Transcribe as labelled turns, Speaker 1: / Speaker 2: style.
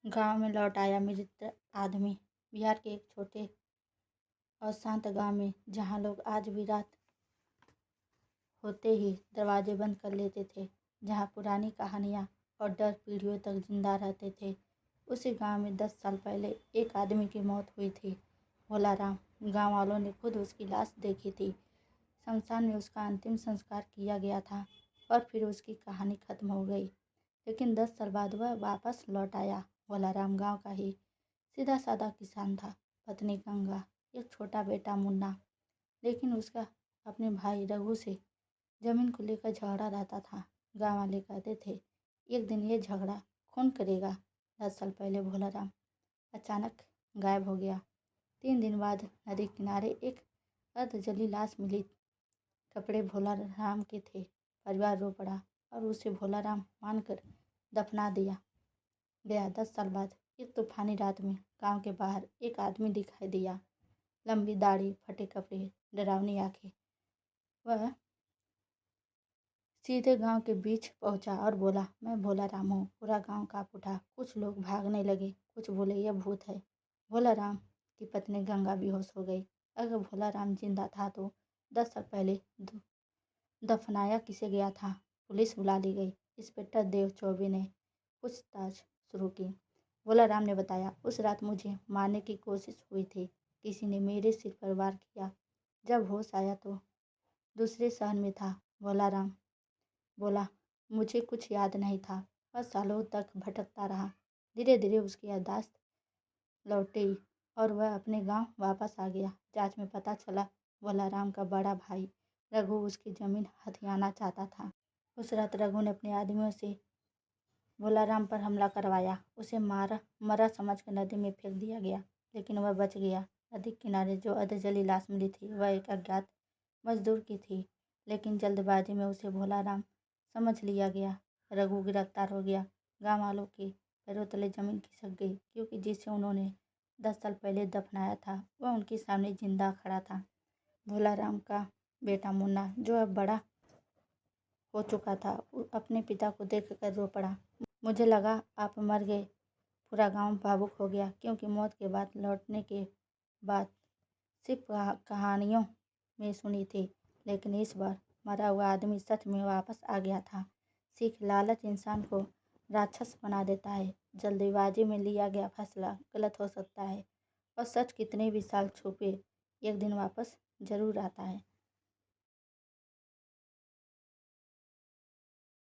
Speaker 1: गांव में लौट आया मृत आदमी। बिहार के एक छोटे और शांत गांव में, जहां लोग आज भी रात होते ही दरवाजे बंद कर लेते थे, जहां पुरानी कहानियां और डर पीढ़ियों तक जिंदा रहते थे, उसी गांव में 10 साल पहले एक आदमी की मौत हुई थी। भोलाराम। गांव वालों ने खुद उसकी लाश देखी थी। शमशान में उसका अंतिम संस्कार किया गया था और फिर उसकी कहानी खत्म हो गई। लेकिन 10 साल बाद वह वापस लौट आया। भोलाराम गांव का ही सीधा साधा किसान था। पत्नी गंगा, एक छोटा बेटा मुन्ना। लेकिन उसका अपने भाई रघु से जमीन को लेकर झगड़ा रहता था। गांव वाले कहते थे एक दिन ये झगड़ा खून करेगा। 10 साल पहले भोलाराम अचानक गायब हो गया। 3 दिन बाद नदी किनारे एक अर्धजली लाश मिली। कपड़े भोलाराम के थे। परिवार रो पड़ा और उसे भोलाराम मानकर दफना दिया गया। 10 साल बाद एक तूफानी रात में गांव के बाहर एक आदमी दिखाई दिया। लंबी दाढ़ी, फटे कपड़े, डरावनी आंखें। वह सीधे गांव के बीच पहुंचा और बोला, मैं भोलाराम हूँ। पूरा गांव कांप उठा। कुछ लोग भागने लगे, कुछ बोले यह भूत है। भोलाराम की पत्नी गंगा बेहोश हो गई। अगर भोलाराम जिंदा था तो 10 साल पहले दफनाया किसे गया था? पुलिस बुला ली गई। इंस्पेक्टर देव चौबे ने पूछताछ शुरू की। भोलाराम ने बताया, उस रात मुझे मारने की कोशिश हुई थी। किसी ने मेरे सिर पर वार किया। जब होश आया तो दूसरे शहर में था। भोलाराम बोला, मुझे कुछ याद नहीं था और सालों तक भटकता रहा। धीरे धीरे उसकी याददाश्त लौटी और वह अपने गांव वापस आ गया। जांच में पता चला भोलाराम का बड़ा भाई रघु उसकी जमीन हथियाना चाहता था। उस रात रघु ने अपने आदमियों से भोलाराम पर हमला करवाया। उसे मरा समझकर नदी में फेंक दिया गया, लेकिन वह बच गया। नदी किनारे जो अधजली लाश मिली थी वह एक अज्ञात मजदूर की थी, लेकिन जल्दबाजी में उसे भोलाराम समझ लिया गया। रघु गिरफ्तार हो गया। गांव वालों के पैरों तले जमीन खिसक गई, क्योंकि जिसे उन्होंने 10 साल पहले दफनाया था वह उनके सामने जिंदा खड़ा था। भोलाराम का बेटा मुन्ना, जो अब बड़ा हो चुका था, अपने पिता को देखकर रो पड़ा। मुझे लगा आप मर गए। पूरा गांव भावुक हो गया, क्योंकि मौत के बाद लौटने के बाद सिर्फ कहानियों में सुनी थी, लेकिन इस बार मरा हुआ आदमी सच में वापस आ गया था। सीख, लालच इंसान को राक्षस बना देता है। जल्दबाजी में लिया गया फैसला गलत हो सकता है और सच कितने भी साल छुपे एक दिन वापस जरूर आता है।